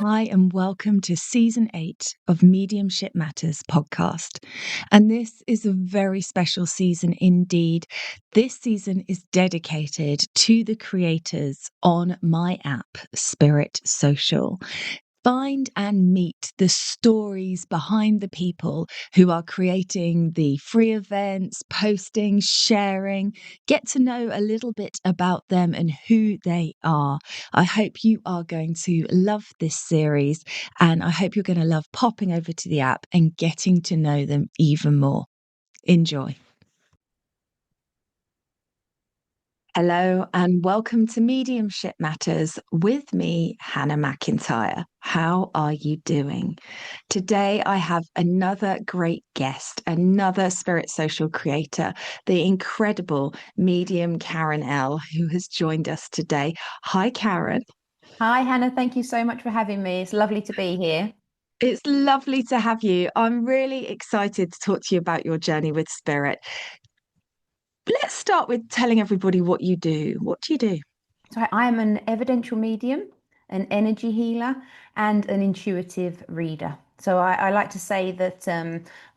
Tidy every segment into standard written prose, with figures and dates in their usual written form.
Hi, and welcome to season 8 of Mediumship Matters podcast. And this is a very special season indeed. This season is dedicated to the creators on my app, Spirit Social. Find and meet the stories behind the people who are creating the free events, posting, sharing. Get to know a little bit about them and who they are. I hope you are going to love this series, and I hope you're going to love popping over to the app and getting to know them even more. Enjoy. Hello and welcome to Mediumship Matters with me, Hannah Macintyre. How are you doing? Today I have another great guest, another spirit social creator, the incredible medium Karen Elle, who has joined us today. Hi, Karen. Hi, Hannah. Thank you so much for having me. It's lovely to be here. It's lovely to have you. I'm really excited to talk to you about your journey with spirit. Let's start with telling everybody what you do. What do you do? So, I am an evidential medium, an energy healer, and an intuitive reader. So, I like to say that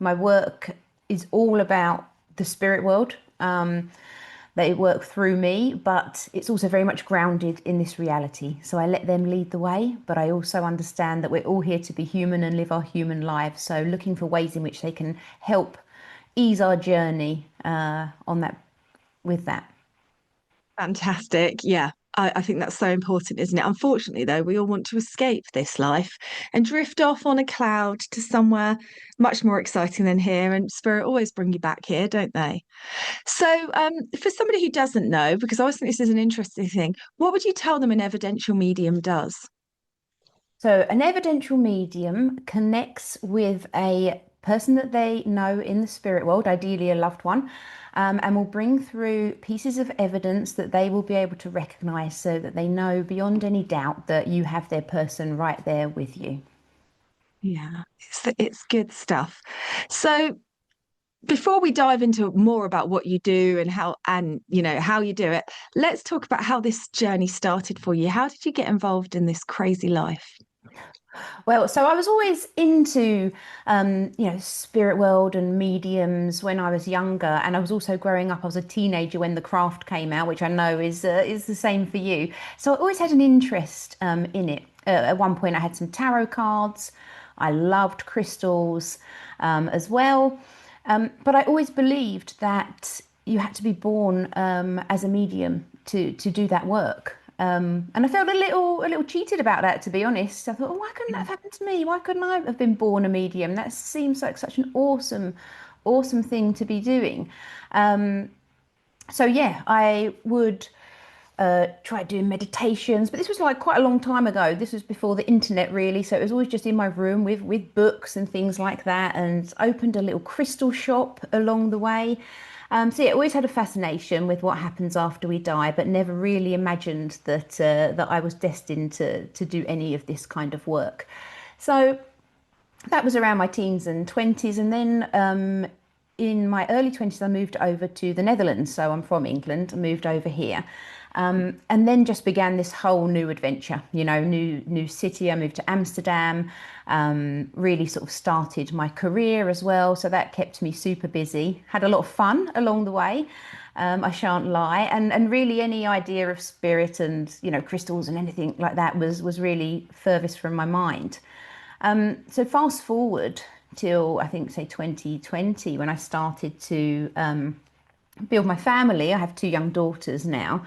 my work is all about the spirit world. They work through me, but it's also very much grounded in this reality. So I let them lead the way, but I also understand that we're all here to be human and live our human lives. So looking for ways in which they can help ease our journey on that with that. Fantastic. Yeah, I think that's so important, isn't it? Unfortunately, though, we all want to escape this life and drift off on a cloud to somewhere much more exciting than here. And spirit always bring you back here, don't they? So, for somebody who doesn't know, because I always think this is an interesting thing, what would you tell them an evidential medium does? So an evidential medium connects with a person that they know in the spirit world, ideally a loved one, and will bring through pieces of evidence that they will be able to recognize so that they know beyond any doubt that you have their person right there with you. Yeah, it's good stuff. So, before we dive into more about what you do and how you do it, let's talk about how this journey started for you. How did you get involved in this crazy life? Well, so I was always into, spirit world and mediums when I was younger, and I was also growing up. I was a teenager when The Craft came out, which I know is the same for you. So I always had an interest in it. At one point, I had some tarot cards. I loved crystals as well, but I always believed that you had to be born as a medium to do that work. And I felt a little cheated about that, to be honest. I thought, oh, why couldn't that have happened to me? Why couldn't I have been born a medium? That seems like such an awesome thing to be doing. So yeah, I would try doing meditations, but this was like quite a long time ago. This was before the internet, really. So it was always just in my room with books and things like that, and opened a little crystal shop along the way. So yeah, always had a fascination with what happens after we die, but never really imagined that I was destined to do any of this kind of work. So that was around my teens and 20s, and then in my early 20s I moved over to the Netherlands. So I'm from England. I moved over here, and then just began this whole new adventure, new city. I moved to Amsterdam, really sort of started my career as well, so that kept me super busy. Had a lot of fun along the way, I shan't lie, and really any idea of spirit and crystals and anything like that was really furthest from my mind. So fast forward till I think say 2020 when I started to build my family. I have two young daughters now.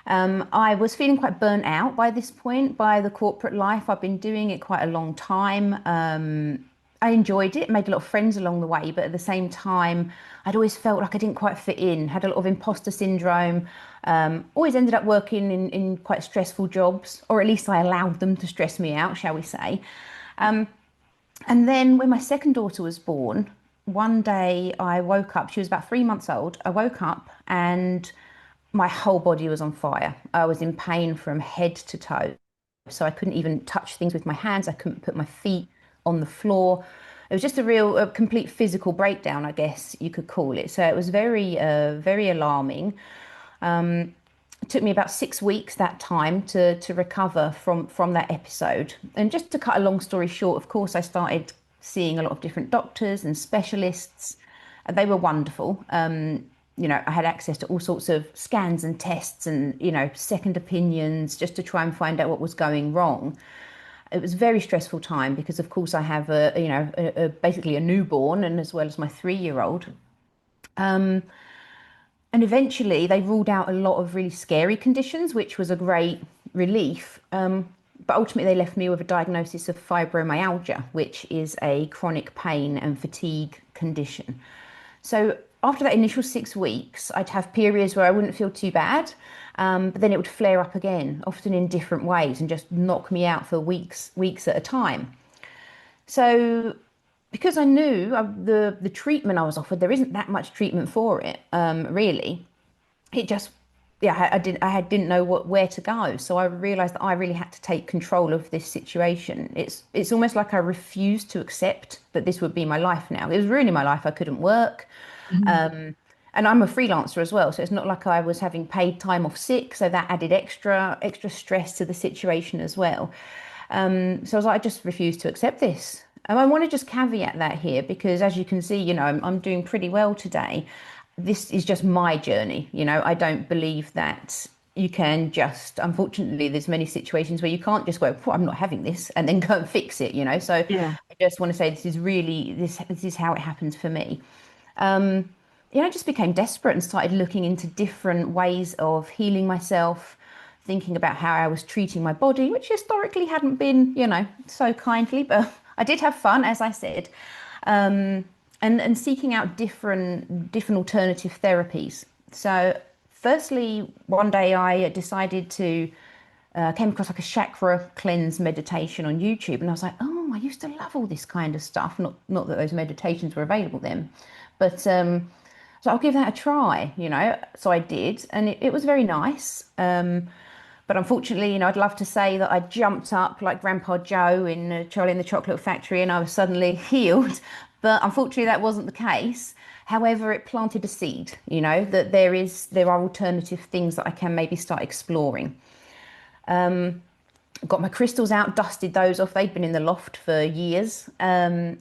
I was feeling quite burnt out by this point by the corporate life. I've been doing it quite a long time. I enjoyed it, made a lot of friends along the way, but at the same time, I'd always felt like I didn't quite fit in, had a lot of imposter syndrome, always ended up working in quite stressful jobs, or at least I allowed them to stress me out, shall we say. And then when my second daughter was born, one day I woke up, she was about 3 months old. I woke up and my whole body was on fire. I was in pain from head to toe. So I couldn't even touch things with my hands. I couldn't put my feet on the floor. It was just a complete physical breakdown, I guess you could call it. So it was very alarming. It took me about 6 weeks that time to recover from that episode. And just to cut a long story short, of course, I started seeing a lot of different doctors and specialists. They were wonderful. I had access to all sorts of scans and tests and, second opinions just to try and find out what was going wrong. It was a very stressful time because, of course, I have basically a newborn and as well as my 3-year-old. And eventually they ruled out a lot of really scary conditions, which was a great relief. But ultimately they left me with a diagnosis of fibromyalgia, which is a chronic pain and fatigue condition. So after that initial 6 weeks, I'd have periods where I wouldn't feel too bad, but then it would flare up again, often in different ways, and just knock me out for weeks at a time. So because I knew the treatment I was offered, there isn't that much treatment for it, really. It just, yeah, didn't know where to go. So I realized that I really had to take control of this situation. It's almost like I refused to accept that this would be my life now. It was ruining my life. I couldn't work. Mhm. And I'm a freelancer as well, so it's not like I was having paid time off sick, so that added extra stress to the situation as well. So I was like, I just refuse to accept this. And I want to just caveat that here because, as you can see, I'm doing pretty well today. This is just my journey. I don't believe that you can just, unfortunately, there's many situations where you can't just go, "Oh, I'm not having this," and then go and fix it. So Yeah. I just want to say this is really, this is how it happens for me. I just became desperate and started looking into different ways of healing myself, thinking about how I was treating my body, which historically hadn't been, so kindly, but I did have fun, as I said, and seeking out different alternative therapies. So, firstly, one day I decided to came across like a chakra cleanse meditation on YouTube, and I was like, oh, I used to love all this kind of stuff. Not that those meditations were available then, but so I'll give that a try. So I did, and it was very nice. But unfortunately, I'd love to say that I jumped up like Grandpa Joe in Charlie and the Chocolate Factory and I was suddenly healed. But unfortunately, that wasn't the case. However, it planted a seed, that there are alternative things that I can maybe start exploring. Got my crystals out, dusted those off. They'd been in the loft for years. And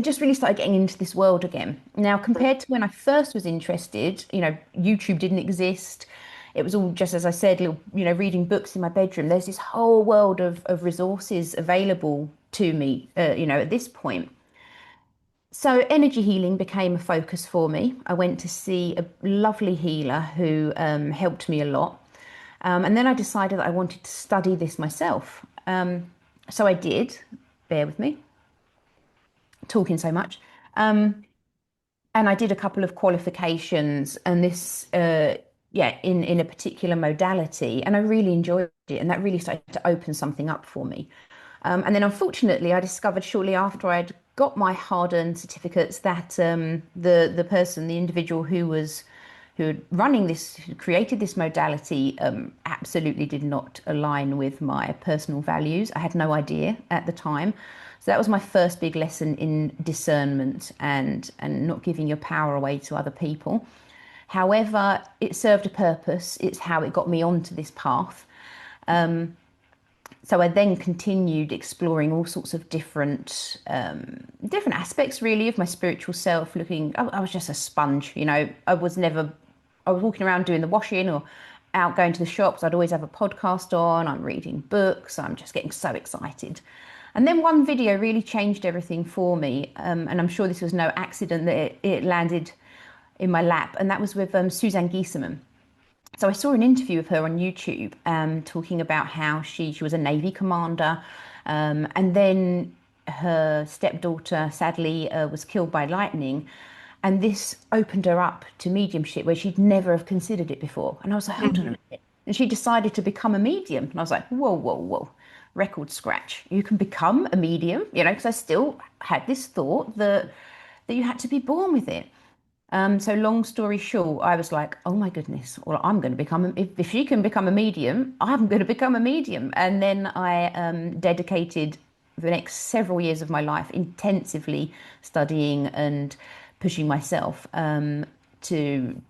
just really started getting into this world again. Now, compared to when I first was interested, YouTube didn't exist. It was all just, as I said, little, reading books in my bedroom. There's this whole world of resources available to me, at this point. So energy healing became a focus for me. I went to see a lovely healer who helped me a lot. And then I decided that I wanted to study this myself. So I did. Bear with me, talking so much. And I did a couple of qualifications and this, in a particular modality. And I really enjoyed it. And that really started to open something up for me. And then unfortunately, I discovered shortly after I'd got my hard-earned certificates that the individual who had running this, who created this modality, absolutely did not align with my personal values. I had no idea at the time. So that was my first big lesson in discernment and not giving your power away to other people. However, it served a purpose. It's how it got me onto this path. So I then continued exploring all sorts of different aspects really of my spiritual self. I was just a sponge, I was walking around doing the washing or out going to the shops. I'd always have a podcast on. I'm reading books. I'm just getting so excited. And then one video really changed everything for me. And I'm sure this was no accident that it landed in my lap. And that was with Suzanne Giesemann. So I saw an interview of her on YouTube, talking about how she was a Navy commander, and then her stepdaughter sadly was killed by lightning, and this opened her up to mediumship where she'd never have considered it before. And I was like, hold on a Mhm. minute. And she decided to become a medium, and I was like, whoa, whoa, whoa, record scratch. You can become a medium, because I still had this thought that you had to be born with it. So long story short, I was like, oh my goodness, well, I'm going to become, if she can become a medium, I'm going to become a medium. And then I dedicated the next several years of my life intensively studying and pushing myself to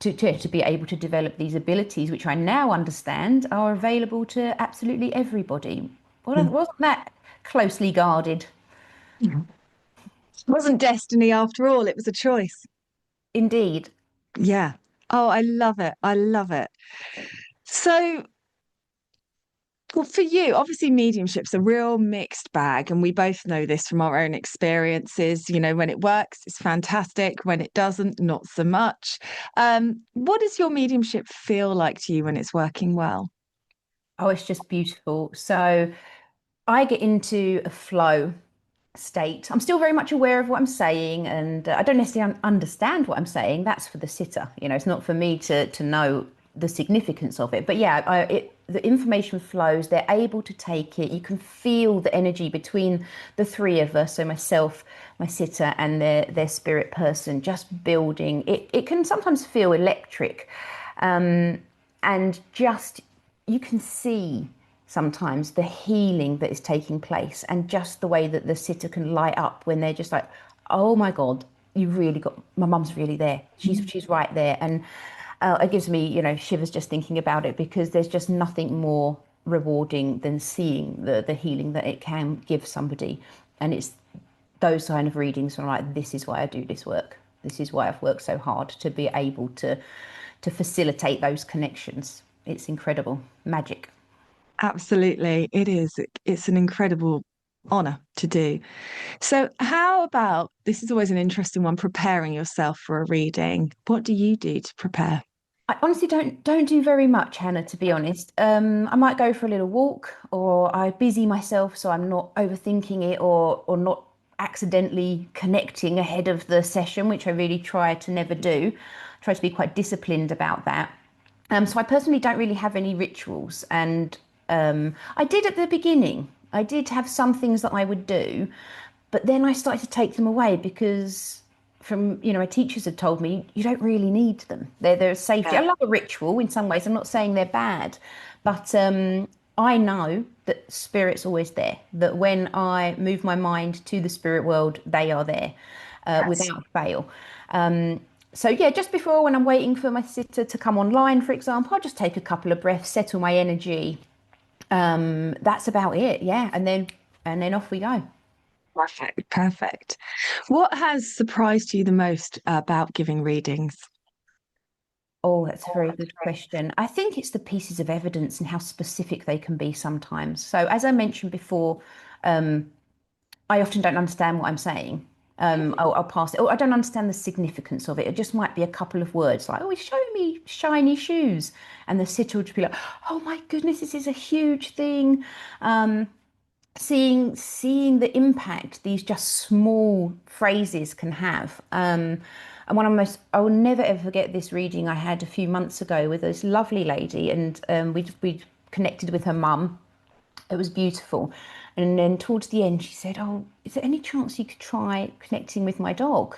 be able to develop these abilities, which I now understand are available to absolutely everybody. Wasn't that closely guarded? Mm. It wasn't destiny after all, it was a choice. Indeed. Yeah. Oh, I love it. I love it. So, well, for you, obviously, mediumship's a real mixed bag, and we both know this from our own experiences. You know, when it works, it's fantastic. When it doesn't, not so much. What does your mediumship feel like to you when it's working well? Oh, it's just beautiful. So I get into a flow state. I'm still very much aware of what I'm saying, and I don't necessarily understand what I'm saying. That's for the sitter. It's not for me to know the significance of it. But yeah, the information flows. They're able to take it. You can feel the energy between the three of us. So myself, my sitter, and their spirit person, just building. It can sometimes feel electric, and just you can see sometimes the healing that is taking place and just the way that the sitter can light up when they're just like, oh my God, you really got, my mum's really there. She's right there. And it gives me, shivers just thinking about it, because there's just nothing more rewarding than seeing the healing that it can give somebody. And it's those kind of readings where I'm like, this is why I do this work. This is why I've worked so hard to be able to facilitate those connections. It's incredible. Magic. Absolutely, it is. It's an incredible honor to do. So, how about this is always an interesting one, preparing yourself for a reading. What do you do to prepare? I honestly don't do very much, Hannah, to be honest. I might go for a little walk, or I busy myself so I'm not overthinking it, or not accidentally connecting ahead of the session, which I really try to never do. I try to be quite disciplined about that. So I personally don't really have any rituals, and I did at the beginning. I did have some things that I would do, but then I started to take them away because from my teachers had told me you don't really need them. They're a safety. I Yeah. love a ritual in some ways. I'm not saying they're bad, but I know that spirit's always there. That when I move my mind to the spirit world, they are there Yes. without fail. So yeah, just before, when I'm waiting for my sitter to come online, for example, I'll just take a couple of breaths, settle my energy. That's about it. Yeah, and then off we go. Perfect. Perfect. What has surprised you the most about giving readings? Oh, that's a very good question. I think it's the pieces of evidence and how specific they can be sometimes. So, as I mentioned before, I often don't understand what I'm saying. I'll pass it. Oh, I don't understand the significance of it. It just might be a couple of words like, "Oh, he's showing me shiny shoes," and the sitter will just be like, "Oh my goodness, this is a huge thing." Seeing the impact these just small phrases can have. And one of my most, I will never ever forget this reading I had a few months ago with this lovely lady, and we connected with her mum. It was beautiful. And then towards the end, she said, "Oh, is there any chance you could try connecting with my dog?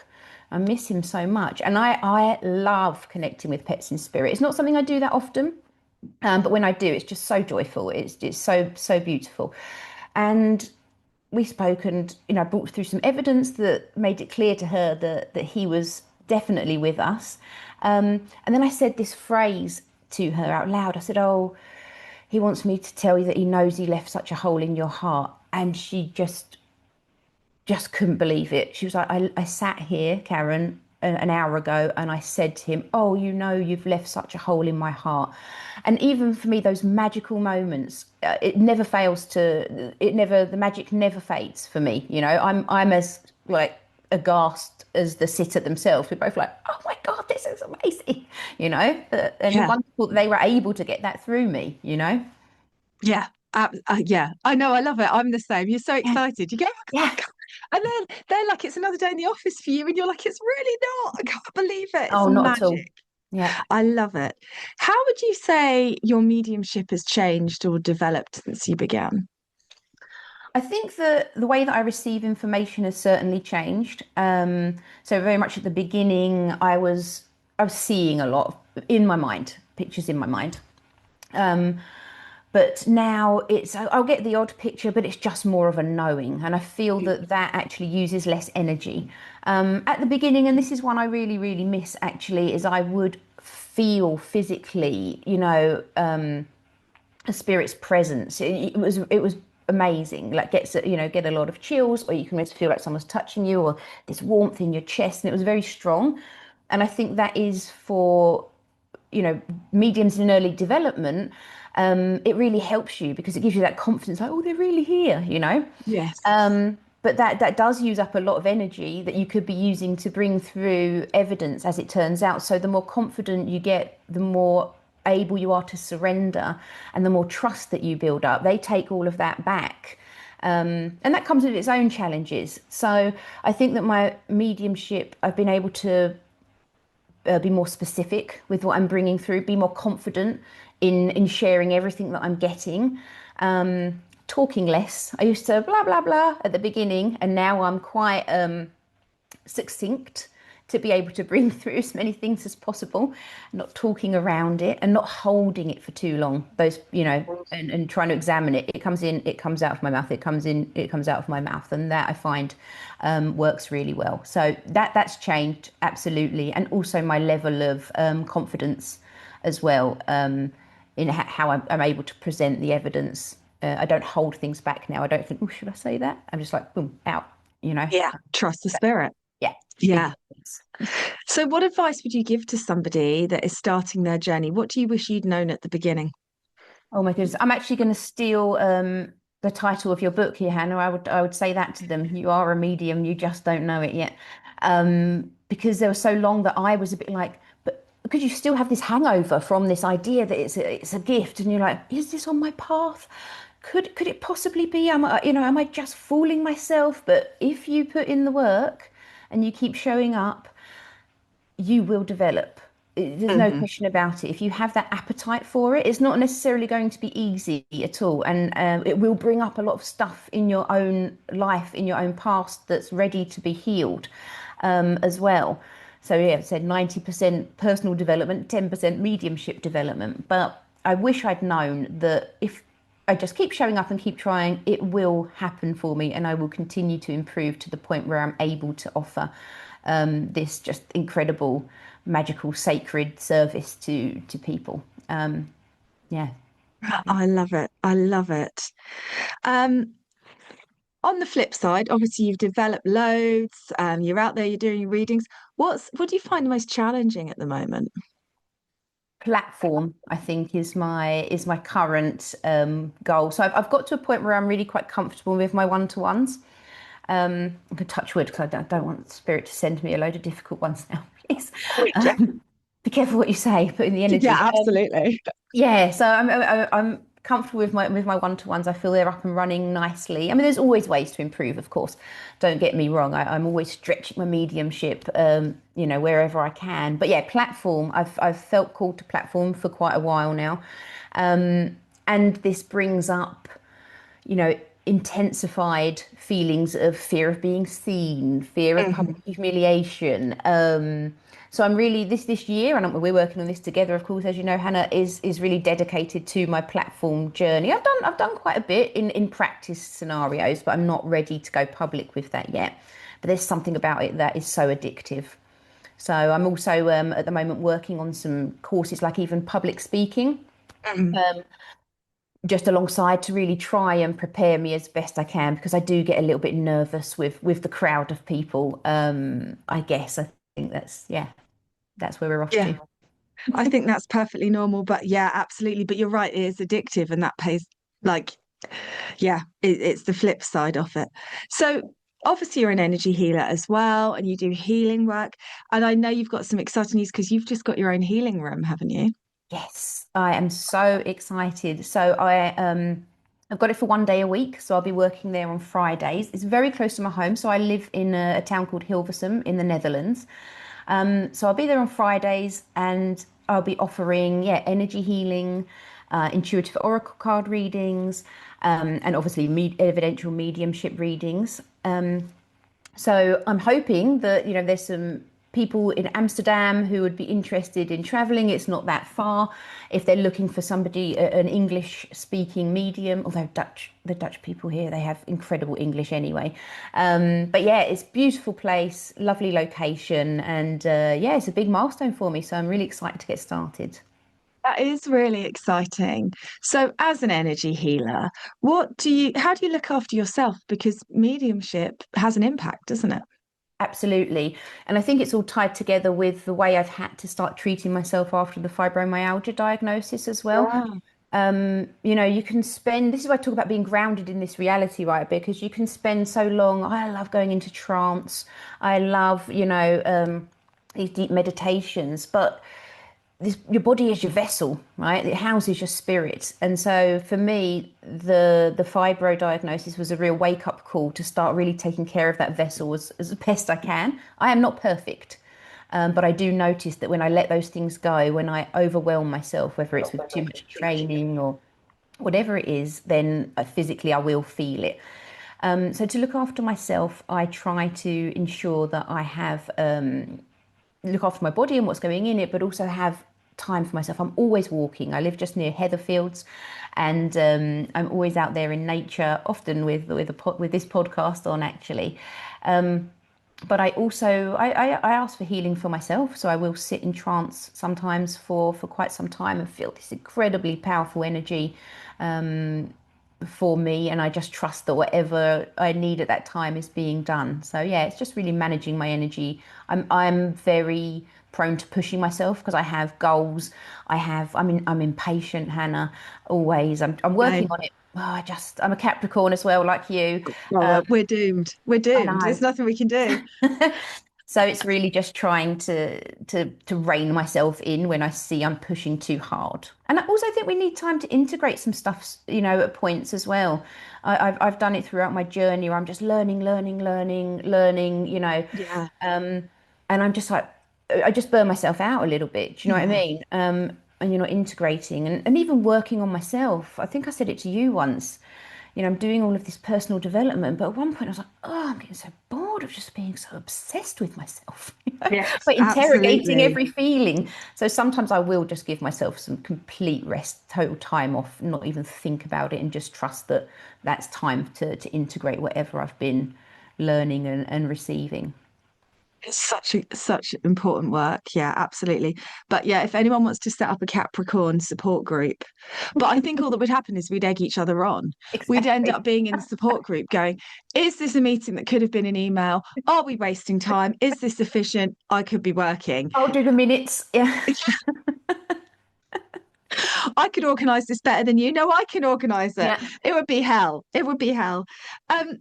I miss him so much." And I love connecting with pets in spirit. It's not something I do that often, but when I do, it's just so joyful. It's so beautiful. And we spoke, and I brought through some evidence that made it clear to her that he was definitely with us. And then I said this phrase to her out loud. I said, "Oh, he wants me to tell you that he knows he left such a hole in your heart." And she just couldn't believe it. She was like, I sat here, Karen, an hour ago, and I said to him, "Oh, you've left such a hole in my heart." And even for me, those magical moments, it never fails to, the magic never fades for me. I'm as like aghast as the sitter themselves. We're both like, "Oh my God, this is amazing," and Yeah. wonderful that they were able to get that through me. Yeah. Yeah. I know. I love it. I'm the same. You're so Yeah. excited. You go, oh God, Yeah. God. And then they're like, it's another day in the office for you. And you're like, it's really not. I can't believe it. It's Oh, not at all. magic. Yeah. I love it. How would you say your mediumship has changed or developed since you began? I think the way that I receive information has certainly changed. So very much at the beginning, I was seeing a lot in my mind, pictures in my mind. But now I'll get the odd picture, but it's just more of a knowing, and I feel that actually uses less energy. At the beginning, and this is one I really, really miss actually, is I would feel physically, a spirit's presence. It was amazing. Like get a lot of chills, or you can just feel like someone's touching you, or this warmth in your chest, and it was very strong. And I think that is for mediums in early development. It really helps you because it gives you that confidence, like, oh, they're really here. Yes. But that does use up a lot of energy that you could be using to bring through evidence, as it turns out. So the more confident you get, the more able you are to surrender, and the more trust that you build up. They take all of that back. And that comes with its own challenges. So I think that my mediumship, I've been able to be more specific with what I'm bringing through, be more confident in sharing everything that I'm getting. Talking less. I used to blah blah blah at the beginning, and now I'm quite succinct to be able to bring through as many things as possible, not talking around it and not holding it for too long. And trying to examine it. It comes in, it comes out of my mouth. It comes in, it comes out of my mouth, and that I find works really well. So that's changed absolutely, and also my level of confidence as well, in how I'm able to present the evidence. I don't hold things back now. I don't think, oh, should I say that? I'm just like, boom, out, you know. Yeah. Trust the spirit. Yeah, big Yeah. difference. So, what advice would you give to somebody that is starting their journey? What do you wish you'd known at the beginning? Oh my goodness. I'm actually going to steal the title of your book here, Hannah. I would say that to them. You are a medium, you just don't know it yet. Because there was so long that I was a bit like, but because you still have this hangover from this idea that it's a gift, and you're like, is this on my path? Could it possibly be? Am I just fooling myself? But if you put in the work and you keep showing up, you will develop. There's no Hmm. question about it. If you have that appetite for it, it's not necessarily going to be easy at all. And it will bring up a lot of stuff in your own life, in your own past, that's ready to be healed as well. So, yeah, I said 90% personal development, 10% mediumship development. But I wish I'd known that if I just keep showing up and keep trying, it will happen for me, and I will continue to improve to the point where I'm able to offer this just incredible, magical, sacred service to people. Yeah. I love it. I love it. Um, on the flip side, obviously you've developed loads. You're out there, you're doing your readings. What do you find the most challenging at the moment? Platform, I think, is my current goal. So I've got to a point where I'm really quite comfortable with my one-to-ones. I can touch wood because I don't want spirit to send me a load of difficult ones now, please. Yeah, Be careful what you say, put in the yeah, energy. absolutely. Yeah, so I'm comfortable with my one-to-ones. I feel they're up and running nicely. I mean, there's always ways to improve, of course. Don't get me wrong. I'm always stretching my mediumship, wherever I can. But yeah, platform. I've felt called to platform for quite a while now, and this brings up you know, intensified feelings of fear of being seen, fear of public Mhm. humiliation. So I'm really this year, and we're working on this together. Of course, as you know, Hannah is really dedicated to my platform journey. I've done quite a bit in practice scenarios, but I'm not ready to go public with that yet. But there's something about it that is so addictive. So I'm also at the moment working on some courses, like even public speaking, Mhm. just alongside to really try and prepare me as best I can, because I do get a little bit nervous with the crowd of people. I guess I think that's where we're off Yeah, to. I think that's perfectly normal, but yeah, absolutely. But you're right, it is addictive and that pays like, yeah, it's the flip side of it. So obviously you're an energy healer as well, and you do healing work. And I know you've got some exciting news because you've just got your own healing room, haven't you? Yes, I am so excited. So I've got it for 1 day a week, so I'll be working there on Fridays. It's very close to my home, so I live in a town called Hilversum in the Netherlands. So I'll be there on Fridays, and I'll be offering, yeah, energy healing, intuitive oracle card readings, and obviously evidential mediumship readings. So I'm hoping that there's some people in Amsterdam who would be interested in traveling. It's not that far. If they're looking for somebody, an English speaking medium, although the Dutch people here, they have incredible English anyway. But yeah, it's a beautiful place, lovely location, and yeah, it's a big milestone for me. So I'm really excited to get started. That is really exciting. So, as an energy healer, how do you look after yourself? Because mediumship has an impact, doesn't it? Absolutely. And I think it's all tied together with the way I've had to start treating myself after the fibromyalgia diagnosis as well. Yeah. You can spend, this is why I talk about being grounded in this reality, right? Because you can spend so long. I love going into trance. I love, these deep meditations, but your body is your vessel, right? It houses your spirit. And so for me, the fibro diagnosis was a real wake up call to start really taking care of that vessel as best I can. I am not perfect. But I do notice that when I let those things go, when I overwhelm myself, whether it's with too much training or whatever it is, then physically I will feel it. So to look after myself, I try to ensure that I have look after my body and what's going in it, but also have time for myself. I'm always walking. I live just near Heatherfields, and I'm always out there in nature, often with this podcast on actually. But I also I ask for healing for myself, so I will sit in trance sometimes for quite some time and feel this incredibly powerful energy for me, and I just trust that whatever I need at that time is being done. So yeah, it's just really managing my energy. I'm very prone to pushing myself because I have goals. I'm impatient, Hannah, always. I'm working Same. on it. Oh, I'm a Capricorn as well, like you. Well, we're doomed. We're I doomed. know. There's nothing we can do. So it's really just trying to rein myself in when I see I'm pushing too hard. And I also think we need time to integrate some stuff, at points as well. I've done it throughout my journey where I'm just learning, Yeah. and I'm just like, I just burn myself out a little bit. Do you know what I Yeah. mean? And you're not integrating and even working on myself. I think I said it to you once. I'm doing all of this personal development, but at one point I was like, oh, I'm getting so bored of just being so obsessed with myself, Yes, but interrogating absolutely. every feeling. So sometimes I will just give myself some complete rest, total time off, not even think about it, and just trust that that's time to integrate whatever I've been learning and receiving. It's such important work. Yeah, absolutely. But yeah, if anyone wants to set up a Capricorn support group, but I think all that would happen is we'd egg each other on. We'd end Exactly. up being in the support group going, is this a meeting that could have been an email? Are we wasting time? Is this efficient? I could be working. I'll do the minutes. Yeah. I could organise this better than you. No, I can organise it. Yeah. It would be hell. It would be hell. Um,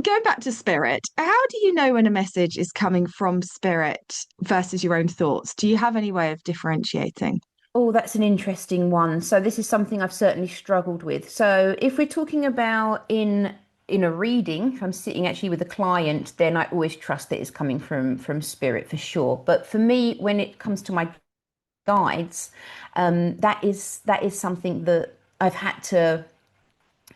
Going back to spirit, how do you know when a message is coming from spirit versus your own thoughts? Do you have any way of differentiating? Oh, that's an interesting one. So this is something I've certainly struggled with. So if we're talking about in a reading, if I'm sitting actually with a client, then I always trust that it's coming from spirit for sure. But for me, when it comes to my guides, that is something that I've had to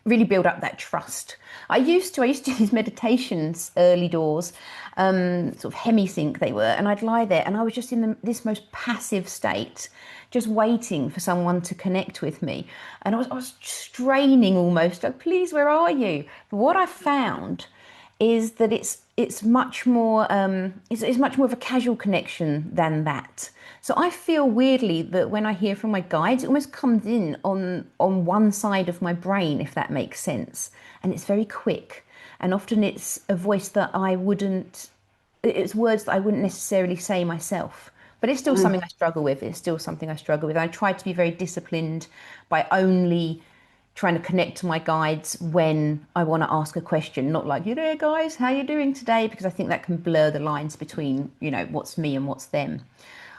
really build up that trust. I used to do these meditations early doors, sort of hemi-sync they were, and I'd lie there and I was just in this most passive state, just waiting for someone to connect with me. And I was straining almost, like, please, where are you? But what I found is that it's much more it's much more of a casual connection than that. So I feel weirdly that when I hear from my guides, it almost comes in on one side of my brain, if that makes sense, and it's very quick. And often it's a voice that I wouldn't, it's words that I wouldn't necessarily say myself. But it's still Mm. something I struggle with. It's still something I struggle with. And I try to be very disciplined by only trying to connect to my guides when I want to ask a question, not like, you there, guys, how you doing today? Because I think that can blur the lines between, what's me and what's them.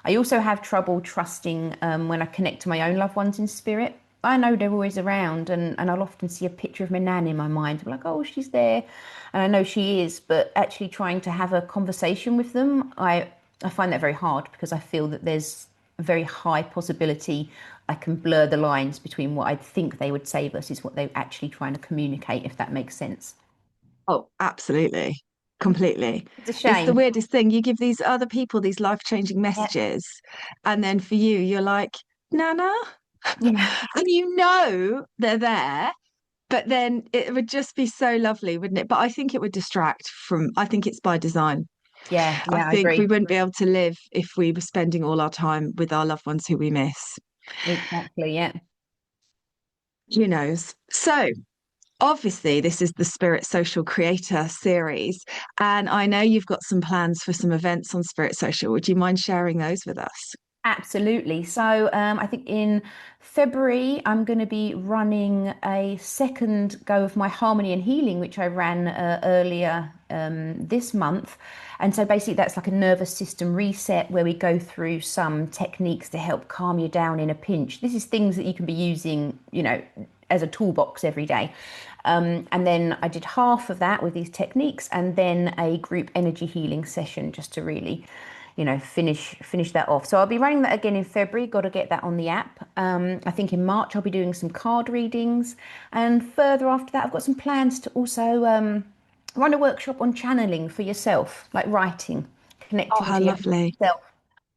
I also have trouble trusting when I connect to my own loved ones in spirit. I know they're always around, and I'll often see a picture of my nan in my mind. I'm like, oh, she's there. And I know she is, but actually trying to have a conversation with them, I find that very hard because I feel that there's a very high possibility I can blur the lines between what I think they would say versus what they're actually trying to communicate, if that makes sense. Oh, absolutely. completely. It's a It's the shame. weirdest thing. You give these other people these life-changing Yeah. messages, and then for you, you're like, Nana, Yeah. and you know they're there. But then it would just be so lovely, wouldn't it? But I think it would distract from, I think it's by design. Yeah. I Yeah, I think we agree. wouldn't be able to live if we were spending all our time with our loved ones who we miss. Exactly. Yeah. Who knows? So, obviously, this is the Spirit Social Creator series. And I know you've got some plans for some events on Spirit Social. Would you mind sharing those with us? Absolutely. So I think in February, I'm going to be running a second go of my Harmony and Healing, which I ran earlier this month. And so basically, that's like a nervous system reset where we go through some techniques to help calm you down in a pinch. This is things that you can be using, as a toolbox every day. And then I did half of that with these techniques, and then a group energy healing session just to really finish that off. So I'll be running that again in February. Got to get that on the app. I think in March I'll be doing some card readings, and further after that I've got some plans to also run a workshop on channeling for yourself, like writing, Oh, connecting how to lovely. yourself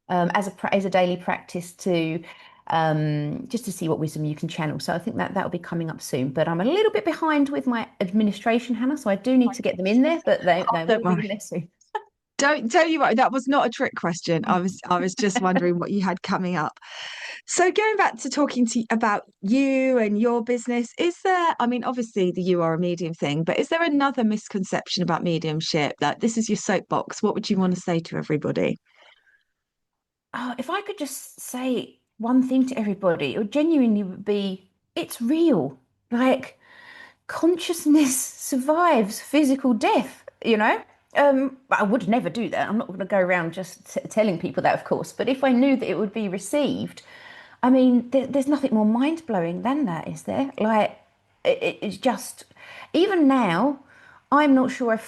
as a daily practice to just to see what wisdom you can channel. So I think that will be coming up soon. But I'm a little bit behind with my administration, Hannah, so I do need to get them in there, but Oh, they don't will be in worry. there soon. Don't you worry. That was not a trick question. I was just wondering what you had coming up. So going back to talking to about you and your business, is there, I mean, obviously the you are a medium thing, but is there another misconception about mediumship? Like this is your soapbox. What would you want to say to everybody? Oh, if I could just say one thing to everybody, it would genuinely be it's real. Like consciousness survives physical death, you know? I would never do that. I'm not going to go around just telling people that, of course. But if I knew that it would be received, I mean, there's nothing more mind blowing than that, is there? Like, it's just, even now, I'm not sure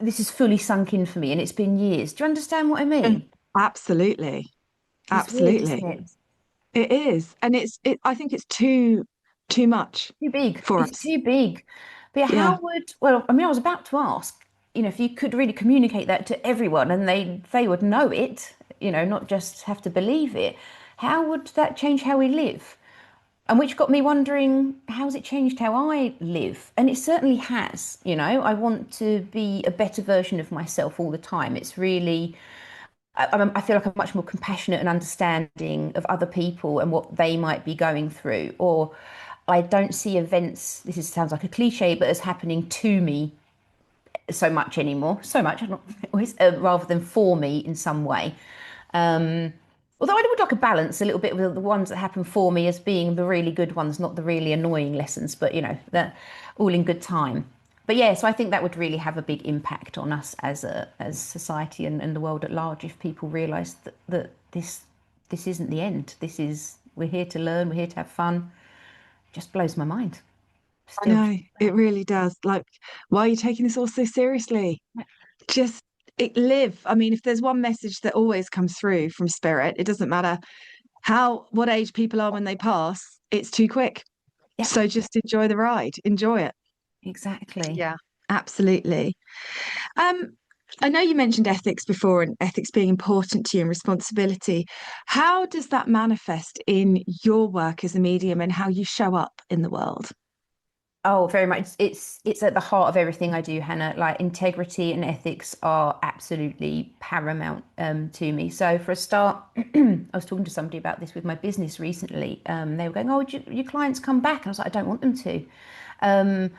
this is fully sunk in for me, and it's been years. Do you understand what I Mm. mean? Absolutely. It's weird, isn't Absolutely. it? It is. And I think it's too much Too big. for It's us. too big. But yeah, Yeah. well, I mean, I was about to ask, if you could really communicate that to everyone and they would know it, not just have to believe it, how would that change how we live? And which got me wondering, how's it changed how I live? And it certainly has, I want to be a better version of myself all the time. It's really, I feel like I'm much more compassionate and understanding of other people and what they might be going through. Or I don't see events, sounds like a cliche, but as happening to me so much anymore. So much, not always, rather than for me in some way. Although I would like a balance a little bit with the ones that happen for me as being the really good ones, not the really annoying lessons, but that all in good time. But yeah, so I think that would really have a big impact on us as society and the world at large if people realise that this isn't the end. We're here to learn, we're here to have fun. It just blows my mind. I Still. know. It really does. Like, why are you taking this all so seriously? Just live. I mean, if there's one message that always comes through from spirit, it doesn't matter what age people are when they pass, it's too quick. Yeah, So just enjoy the ride, enjoy it. exactly. Yeah, absolutely. Um, I know you mentioned ethics before and ethics being important to you and responsibility. How does that manifest in your work as a medium and how you show up in the world? Oh, very much. It's at the heart of everything I do, Hannah. Like integrity and ethics are absolutely paramount to me. So for a start, I was talking to somebody about this with my business recently. They were going, "Oh, would your clients come back?" And I was like, "I don't want them to." Um,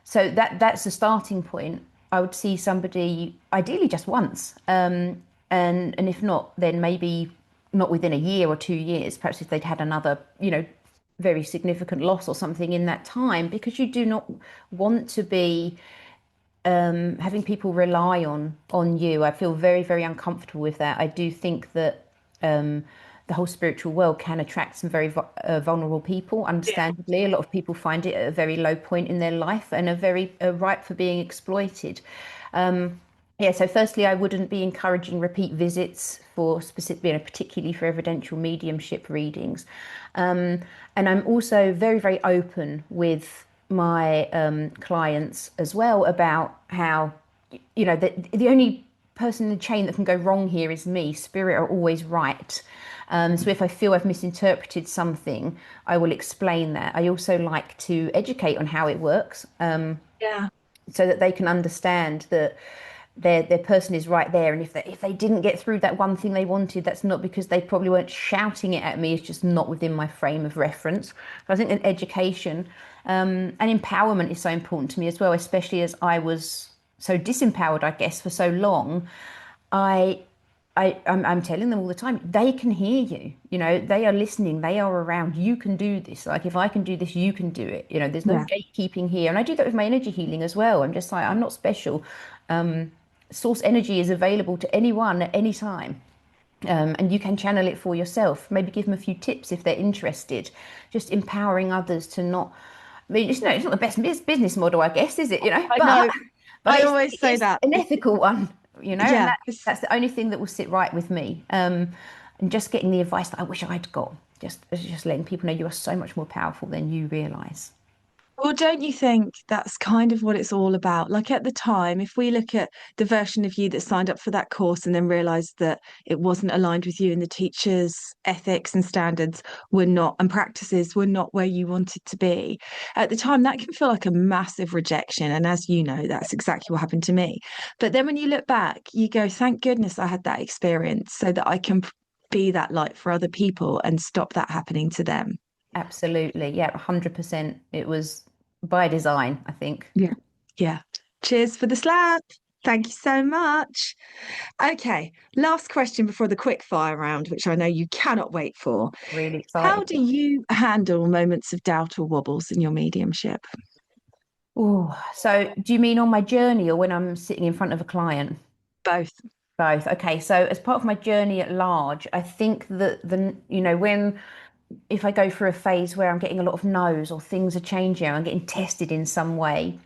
so that's the starting point. I would see somebody ideally just once, and if not, then maybe not within a year or 2 years. Perhaps if they'd had another, very significant loss or something in that time, because you do not want to be having people rely on you. I feel very, very uncomfortable with that. I do think that the whole spiritual world can attract some very vulnerable people. Understandably, a lot of people find it at a very low point in their life and are very ripe for being exploited. Yeah, so firstly, I wouldn't be encouraging repeat visits for specific, particularly for evidential mediumship readings. And I'm also very, very open with my clients as well about how the only person in the chain that can go wrong here is me. Spirit are always right. So if I feel I've misinterpreted something, I will explain that. I also like to educate on how it works, Yeah. so that they can understand that their person is right there. And if they didn't get through that one thing they wanted, that's not because they probably weren't shouting it at me. It's just not within my frame of reference. So I think that education and empowerment is so important to me as well, especially as I was so disempowered, I guess, for so long. I I'm telling them all the time, they can hear you. They are listening, they are around. You can do this. Like, if I can do this, you can do it. There's no Yeah. gatekeeping here. And I do that with my energy healing as well. I'm just like, I'm not special. Source energy is available to anyone at any time. And you can channel it for yourself. Maybe give them a few tips if they're interested. Just empowering others to not. I mean, it's not the best business model, I guess, is it? I But know. but I it's always say it's that. an ethical one, and Yeah. that's the only thing that will sit right with me. And just getting the advice that I wish I'd got. Just letting people know you are so much more powerful than you realize. Well, don't you think that's kind of what it's all about? Like at the time, if we look at the version of you that signed up for that course and then realized that it wasn't aligned with you and the teacher's ethics and standards were not, and practices were not where you wanted to be, at the time, that can feel like a massive rejection. And as you know, that's exactly what happened to me. But then when you look back, you go, thank goodness I had that experience so that I can be that light for other people and stop that happening to them. Absolutely, yeah, 100%. It was by design, I think. Yeah. Yeah. Cheers for the slap. Thank you so much. Okay, last question before the quick fire round, which I know you cannot wait for. Really How excited. do you handle moments of doubt or wobbles in your mediumship? Oh, so do you mean on my journey or when I'm sitting in front of a client? Both. Both. Okay, so as part of my journey at large, I think that when if I go through a phase where I'm getting a lot of no's or things are changing, I'm getting tested in some way,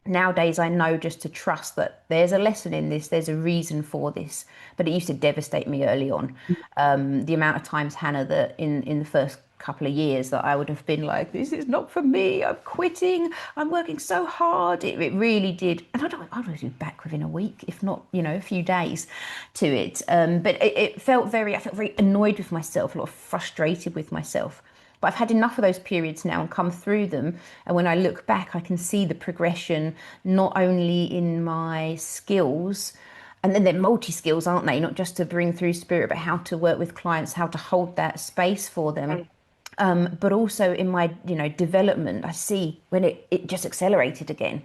nowadays I know just to trust that there's a lesson in this, there's a reason for this. But it used to devastate me early on. The amount of times, Hannah, that in the first couple of years that I would have been like, this is not for me, I'm quitting, I'm working so hard. It really did. And I would be back within a week, if not, a few days to it. But I felt very annoyed with myself, a lot frustrated with myself. But I've had enough of those periods now and come through them. And when I look back, I can see the progression, not only in my skills, and then they're multi skills, aren't they? Not just to bring through spirit, but how to work with clients, how to hold that space for them. Mm. But also in my, development, I see when it just accelerated again.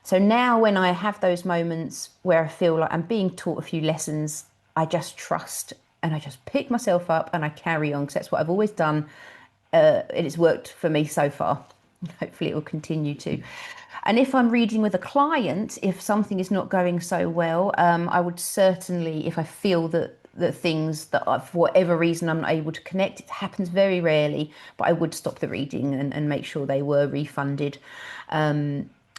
So now when I have those moments where I feel like I'm being taught a few lessons, I just trust and I just pick myself up and I carry on because that's what I've always done. And it's worked for me so far. Hopefully it will continue to. And if I'm reading with a client, if something is not going so well, I would certainly, if I feel that things that for whatever reason I'm not able to connect, it happens very rarely, but I would stop the reading and make sure they were refunded.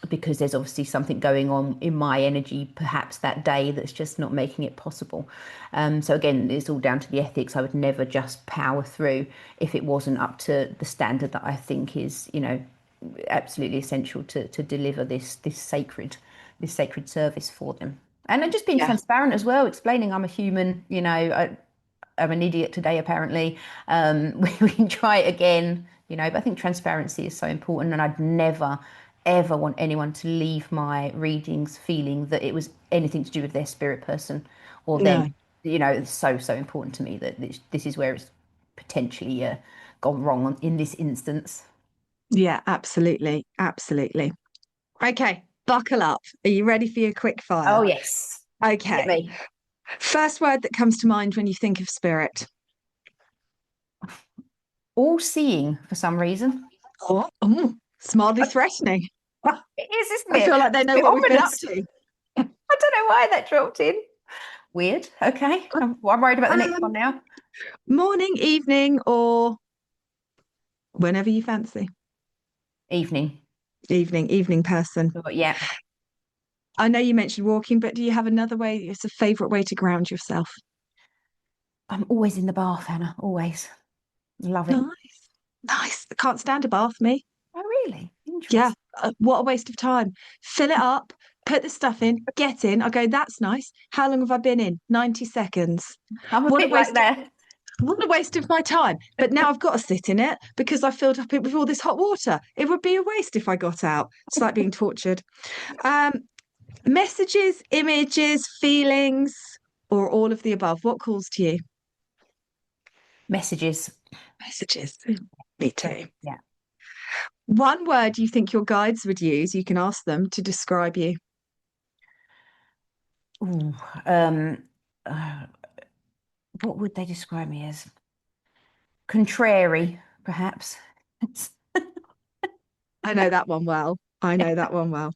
Because there's obviously something going on in my energy, perhaps that day, that's just not making it possible. So again, it's all down to the ethics. I would never just power through if it wasn't up to the standard that I think is, absolutely essential to deliver this sacred service for them. And then just being Yeah. transparent as well, explaining I'm a human, I'm an idiot today, apparently. We can try it again, but I think transparency is so important. And I'd never, ever want anyone to leave my readings feeling that it was anything to do with their spirit person or No. them. It's so, so important to me that this is where it's potentially gone wrong in this instance. Yeah, absolutely. Absolutely. Okay, buckle up. Are you ready for your quick Oh, fire? yes. Hit Okay. me. First word that comes to mind when you think of spirit. All seeing for some reason. Oh, it's mildly threatening. It is, isn't I it? feel like they It's a know bit what we've been up ominous. to. I don't know why that dropped in. Weird. Okay. I'm worried about the next one Um, now. Morning, evening, or whenever you fancy. Evening. Evening person. But yeah, I know you mentioned walking, but do you have another way? It's a favorite way to ground yourself. I'm always in the bath, Hannah. Always. Love it. Nice. Nice. Can't stand a bath, me. Oh, really? Yeah. Interesting. What a waste of time. Fill it up, put the stuff in, get in. I go, that's nice. How long have I been in? 90 seconds. I'm a What a bit like waste. that. What a waste of my time. But now I've got to sit in it because I filled up it with all this hot water. It would be a waste if I got out. It's like being tortured. Um, Messages, images, feelings, or all of the above. What calls to you? Messages. Messages. Me too. Yeah. One word you think your guides would use, you can ask them to describe you. Ooh, um, uh, what would they describe me as? Contrary, perhaps. I know that one well. I know that one well.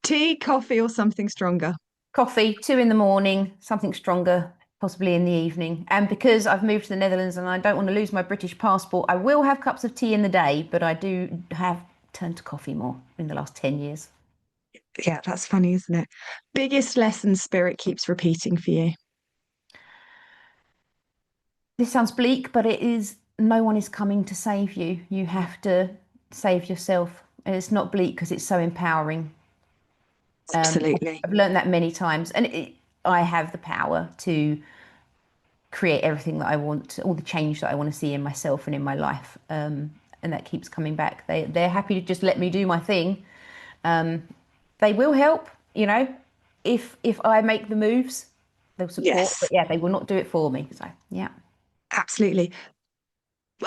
Tea, coffee, or something stronger. Coffee, 2 in the morning, something stronger, possibly in the evening. And because I've moved to the Netherlands and I don't want to lose my British passport, I will have cups of tea in the day, but I do have turned to coffee more in the last 10 years. Yeah, that's funny, isn't it? Biggest lesson spirit keeps repeating for you. This sounds bleak, but it is no one is coming to save you. You have to save yourself. And it's not bleak because it's so empowering. Absolutely. I've learned that many times, and I have the power to create everything that I want, all the change that I want to see in myself and in my life. And that keeps coming back. They're happy to just let me do my thing. They will help, if I make the moves, they'll support. Yes, But yeah, they will not do it for me. So yeah. absolutely.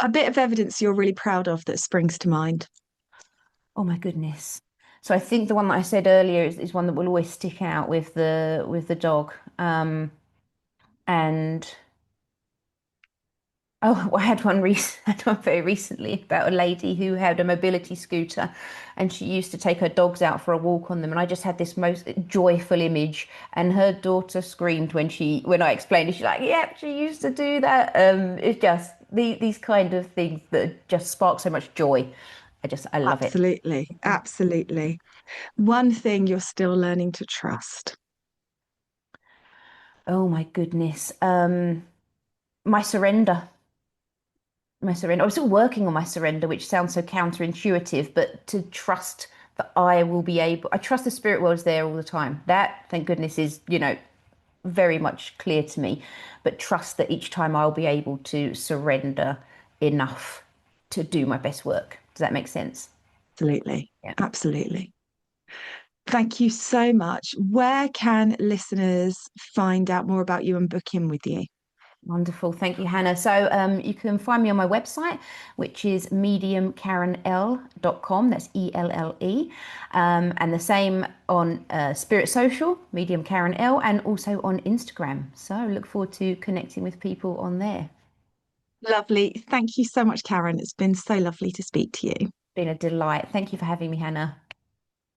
A bit of evidence you're really proud of that springs to mind. Oh my goodness. So I think the one that I said earlier is one that will always stick out with the dog. And oh, I had one had one very recently about a lady who had a mobility scooter, and she used to take her dogs out for a walk on them. And I just had this most joyful image, and her daughter screamed when I explained it. She's like, "Yep, she used to do that." It's just these kind of things that just spark so much joy. I love it. Absolutely. Absolutely. One thing you're still learning to trust. Oh my goodness. My surrender. My surrender. I'm still working on my surrender, which sounds so counterintuitive, but to trust that I will be able, I trust the spirit world's there all the time. That, thank goodness, is, very much clear to me. But trust that each time I'll be able to surrender enough to do my best work. Does that make sense? Absolutely. Yeah. Absolutely. Thank you so much. Where can listeners find out more about you and book in with you? Wonderful. Thank you, Hannah. So you can find me on my website, which is mediumkarenelle.com. That's ELLE. And the same on Spirit Social, Medium Karen L, and also on Instagram. So look forward to connecting with people on there. Lovely. Thank you so much, Karen. It's been so lovely to speak to you. Been a delight. Thank you for having me, Hannah.